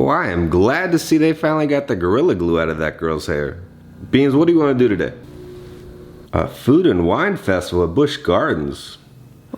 Oh, I am glad to see they finally got the Gorilla Glue out of that girl's hair. Beans, what do you want to do today? A food and wine festival at Busch Gardens.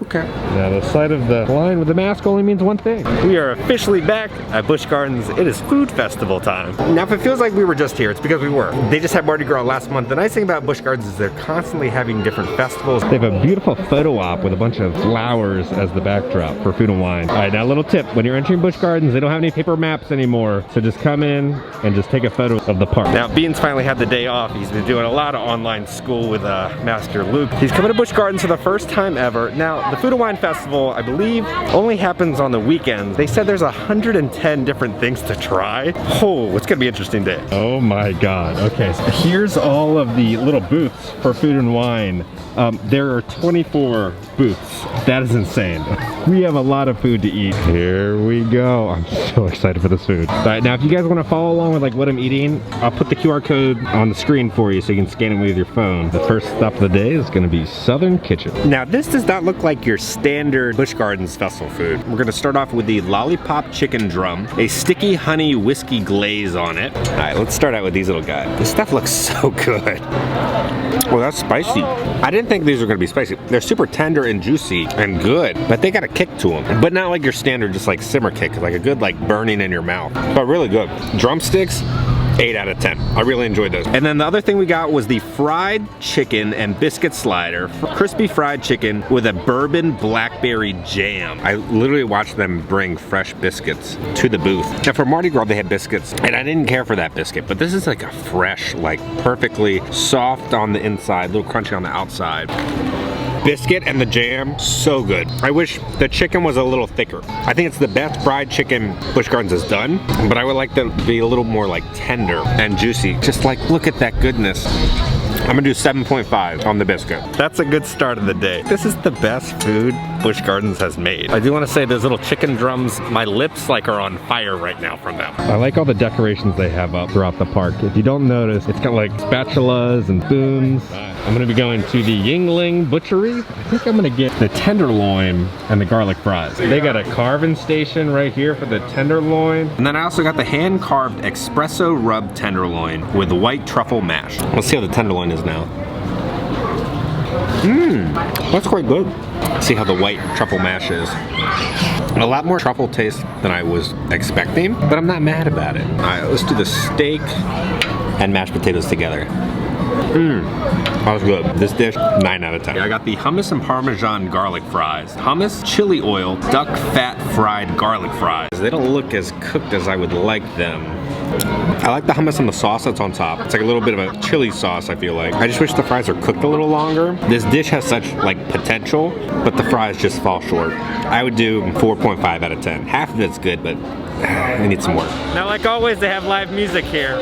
Okay. Now the sight of the line with the mask only means one thing. We are officially back at Busch Gardens. It is food festival time. Now if it feels like we were just here, it's because we were. They just had Mardi Gras last month. The nice thing about Busch Gardens is they're constantly having different festivals. They have a beautiful photo op with a bunch of flowers as the backdrop for food and wine. All right, now a little tip. When you're entering Busch Gardens, they don't have any paper maps anymore. So just come in and just take a photo of the park. Now Beans finally had the day off. He's been doing a lot of online school with Master Luke. He's coming to Busch Gardens for the first time ever. Now, the Food and Wine Festival, I believe, only happens on the weekends. They said there's 110 different things to try. Oh, it's gonna be an interesting day. Oh my God. Okay, so here's all of the little booths for food and wine. There are 24 booths. That is insane. We have a lot of food to eat. Here we go. I'm so excited for this food. All right, now if you guys want to follow along with like what I'm eating, I'll put the QR code on the screen for you so you can scan it with your phone. The first stop of the day is going to be Southern Kitchen. Now this does not look like your standard Busch Gardens festival food. We're going to start off with the lollipop chicken drum, a sticky honey whiskey glaze on it. All right, let's start out with these little guys. This stuff looks so good. Well, that's spicy. I didn't think these were gonna be spicy. They're super tender and juicy and good, but they got a kick to them. But not like your standard just like simmer kick, like a good like burning in your mouth, but really good. Drumsticks, 8 out of 10. I really enjoyed those. And then the other thing we got was the fried chicken and biscuit slider. Crispy fried chicken with a bourbon blackberry jam. I literally watched them bring fresh biscuits to the booth. Now for Mardi Gras they had biscuits, and I didn't care for that biscuit, but this is like a fresh, like perfectly soft on the inside, a little crunchy on the outside. Biscuit and the jam, so good. I wish the chicken was a little thicker. I think it's the best fried chicken Busch Gardens has done, but I would like to be a little more like tender and juicy. Just like, look at that goodness. I'm gonna do 7.5 on the biscuit. That's a good start of the day. This is the best food Busch Gardens has made. I do want to say those little chicken drums, my lips like are on fire right now from them. I like all the decorations they have up throughout the park. If you don't notice, it's kind of like spatulas and spoons. I'm gonna be going to the Yingling Butchery. I think I'm gonna get the tenderloin and the garlic fries. They got a carving station right here for the tenderloin. And then I also got the hand-carved espresso rub tenderloin with white truffle mash. Let's see how the tenderloin is now. That's quite good. See how the white truffle mash is. A lot more truffle taste than I was expecting, but I'm not mad about it. All right, let's do the steak and mashed potatoes together. That was good. This dish, 9 out of 10. I got the hummus and Parmesan garlic fries. Hummus, chili oil, duck fat fried garlic fries. They don't look as cooked as I would like them. I like the hummus and the sauce that's on top. It's like a little bit of a chili sauce, I feel like. I just wish the fries were cooked a little longer. This dish has such like potential, but the fries just fall short. I would do 4.5 out of 10. Half of it's good, but I need some more. Now, like always, they have live music here.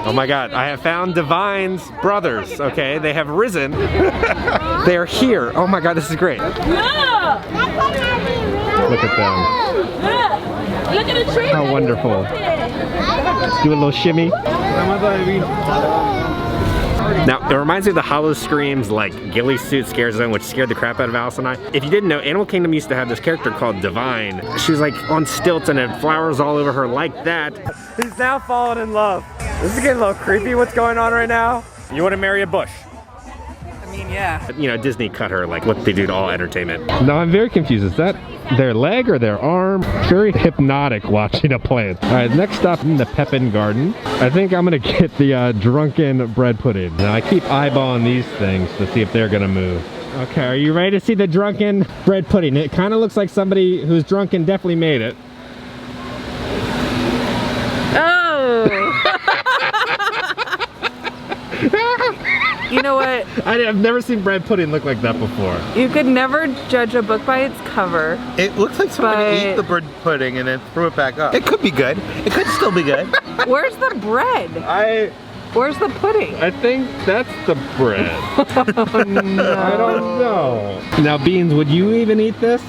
Oh my God, I have found Divine's brothers, okay? They have risen. They are here. Oh my God, this is great. Look at them. Look at the tree. How wonderful. Let's do a little shimmy. Now, it reminds me of the Hollow Screams, like, ghillie suit scare zone, which scared the crap out of Alice and I. If you didn't know, Animal Kingdom used to have this character called Divine. She was like on stilts and had flowers all over her like that. He's now fallen in love. This is getting a little creepy, what's going on right now? You want to marry a bush? I mean, yeah. You know, Disney cut her like what they do to all entertainment. No, I'm very confused. Is that their leg or their arm? Very hypnotic watching a plant. All right, next stop in the Pepin Garden. I think I'm gonna get the drunken bread pudding. Now I keep eyeballing these things to see if they're gonna move. Okay, are you ready to see the drunken bread pudding? It kind of looks like somebody who's drunk and definitely made it. Oh! You know what? I've never seen bread pudding look like that before. You could never judge a book by its cover. It looks like somebody ate the bread pudding and then threw it back up. It could be good. It could still be good. Where's the bread? Where's the pudding? I think that's the bread. Oh, no. I don't know. Now, Beans, would you even eat this?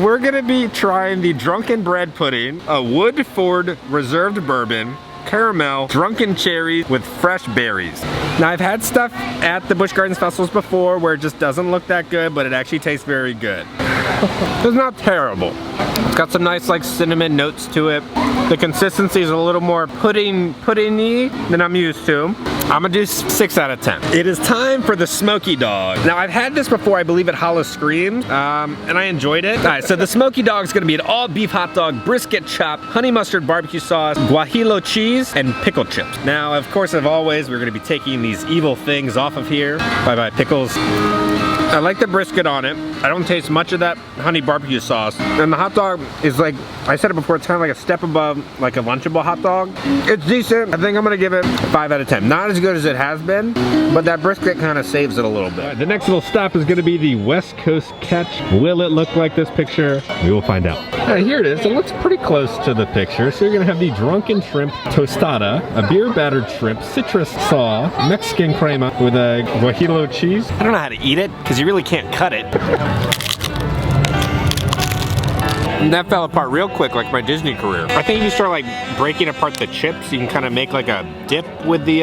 We're gonna be trying the drunken bread pudding, a Woodford reserved bourbon, caramel drunken cherries with fresh berries. Now I've had stuff at the Busch Gardens festivals before where it just doesn't look that good, but it actually tastes very good. It's not terrible. It's got some nice like cinnamon notes to it. The consistency is a little more puddingy than I'm used to. I'm gonna do 6 out of 10. It is time for the Smoky Dog. Now I've had this before, I believe at Hollow Scream, and I enjoyed it. All right, so the Smoky Dog is gonna be an all beef hot dog, brisket chop, honey mustard barbecue sauce, guajillo cheese, and pickle chips. Now, of course, as always, we're gonna be taking these evil things off of here. Bye-bye pickles. I like the brisket on it. I don't taste much of that honey barbecue sauce. And the hot dog is like, I said it before, it's kind of like a step above like a Lunchable hot dog. It's decent. I think I'm gonna give it 5 out of 10. Not as good as it has been, but that brisket kind of saves it a little bit. All right, the next little stop is gonna be the West Coast Catch. Will it look like this picture? We will find out. All right, here it is. It looks pretty close to the picture. So you're gonna have the drunken shrimp tostada, a beer battered shrimp, citrus saw, Mexican crema with a guajillo cheese. I don't know how to eat it because you really can't cut it. And that fell apart real quick, like my Disney career. I think you start like breaking apart the chips, you can kind of make like a dip with the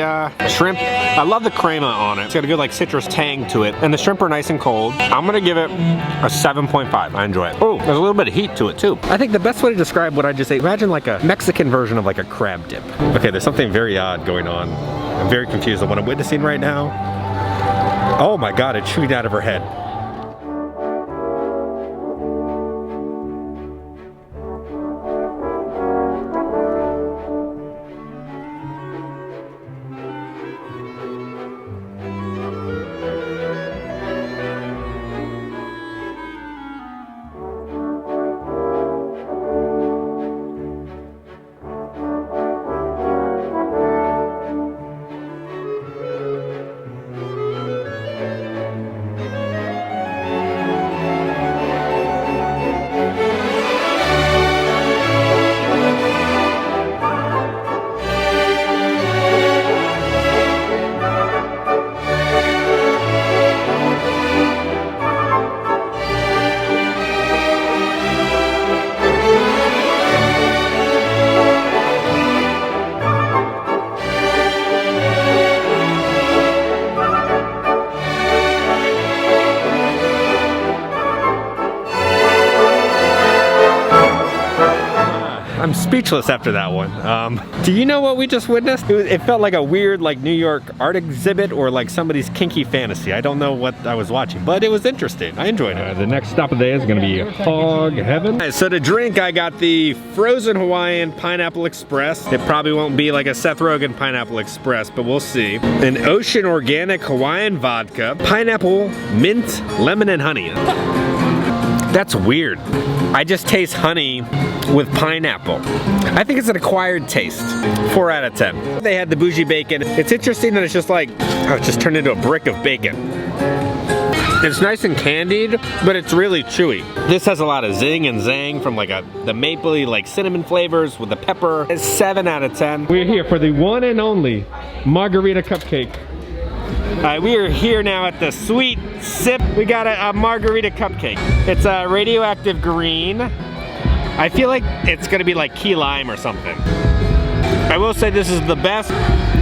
shrimp. I love the crema on it. It's got a good like citrus tang to it. And the shrimp are nice and cold. I'm gonna give it a 7.5. I enjoy it. Oh, there's a little bit of heat to it too. I think the best way to describe what I just ate, imagine like a Mexican version of like a crab dip. Okay, there's something very odd going on. I'm very confused on what I'm witnessing right now. Oh my God, it's shooting out of her head. I'm speechless after that one. Do you know what we just witnessed? It felt like a weird like New York art exhibit or like somebody's kinky fantasy. I don't know what I was watching, but it was interesting. I enjoyed it. The next stop of the day is gonna be Hog Heaven. Right, so to drink, I got the Frozen Hawaiian Pineapple Express. It probably won't be like a Seth Rogen Pineapple Express, but we'll see. An Ocean Organic Hawaiian Vodka, pineapple, mint, lemon, and honey. That's weird. I just taste honey with pineapple. I think it's an acquired taste. 4 out of 10. They had the bougie bacon. It's interesting that it's just like, oh, it just turned into a brick of bacon. It's nice and candied, but it's really chewy. This has a lot of zing and zang from like the mapley, like cinnamon flavors with the pepper. It's 7 out of 10. We're here for the one and only margarita cupcake. We are here now at the Sweet Sip. We got a margarita cupcake. It's a radioactive green. I feel like it's gonna be like key lime or something. I will say this is the best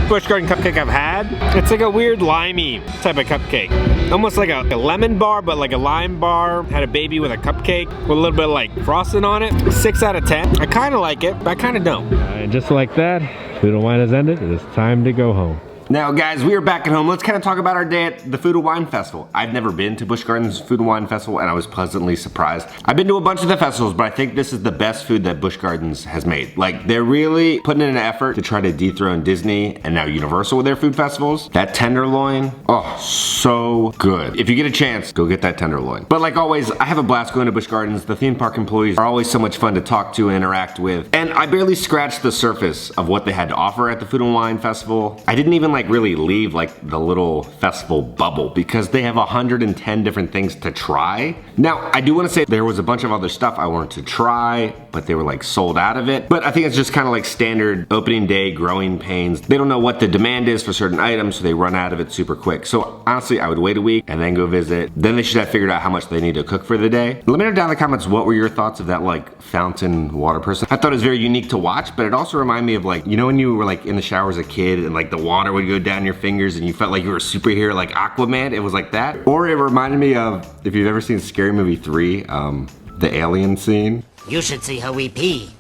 Busch Garden cupcake I've had. It's like a weird limey type of cupcake. Almost like a lemon bar, but like a lime bar. Had a baby with a cupcake with a little bit of like frosting on it. 6 out of 10. I kind of like it, but I kind of don't. And just like that, Food and Wine has ended. It is time to go home. Now guys, we are back at home. Let's kind of talk about our day at the Food and Wine Festival. I've never been to Busch Gardens Food and Wine Festival and I was pleasantly surprised. I've been to a bunch of the festivals, but I think this is the best food that Busch Gardens has made. Like, they're really putting in an effort to try to dethrone Disney and now Universal with their food festivals. That tenderloin, oh, so good. If you get a chance, go get that tenderloin. But like always, I have a blast going to Busch Gardens. The theme park employees are always so much fun to talk to and interact with. And I barely scratched the surface of what they had to offer at the Food and Wine Festival. I didn't even like like really leave like the little festival bubble because they have 110 different things to try. Now, I do want to say there was a bunch of other stuff I wanted to try, but they were like sold out of it. But I think it's just kind of like standard opening day growing pains. They don't know what the demand is for certain items, so they run out of it super quick. So honestly, I would wait a week and then go visit. Then they should have figured out how much they need to cook for the day. Let me know down in the comments, what were your thoughts of that like fountain water person? I thought it was very unique to watch, but it also reminded me of like, you know when you were like in the shower as a kid and like the water would go down your fingers and you felt like you were a superhero like Aquaman? It was like that. Or it reminded me of, if you've ever seen Scary Movie 3, the alien scene. You should see how we pee.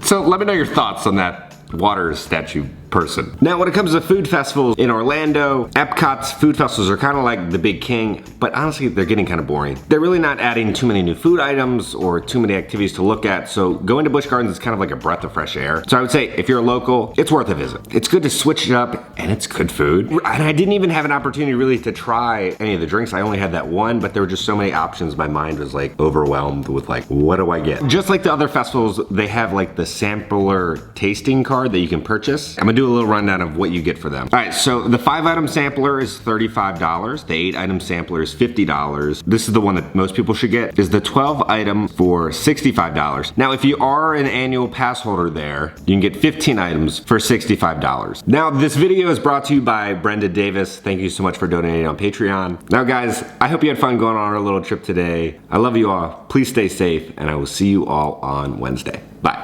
So let me know your thoughts on that water statue person. Now, when it comes to food festivals in Orlando, Epcot's food festivals are kind of like the big king, but honestly, they're getting kind of boring. They're really not adding too many new food items or too many activities to look at, so going to Busch Gardens is kind of like a breath of fresh air. So I would say, if you're a local, it's worth a visit. It's good to switch it up, and it's good food. And I didn't even have an opportunity really to try any of the drinks. I only had that one, but there were just so many options. My mind was like overwhelmed with like, what do I get? Just like the other festivals, they have like the sampler tasting card that you can purchase. I'm gonna do a little rundown of what you get for them. All right, so the 5-item sampler is $35. The 8-item sampler is $50. This is the one that most people should get, is the 12-item for $65. Now, if you are an annual pass holder there, you can get 15 items for $65. Now, this video is brought to you by Brenda Davis. Thank you so much for donating on Patreon. Now, guys, I hope you had fun going on our little trip today. I love you all. Please stay safe, and I will see you all on Wednesday. Bye.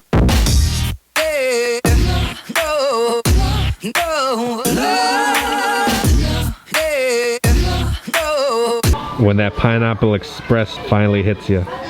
When that Pineapple Express finally hits you.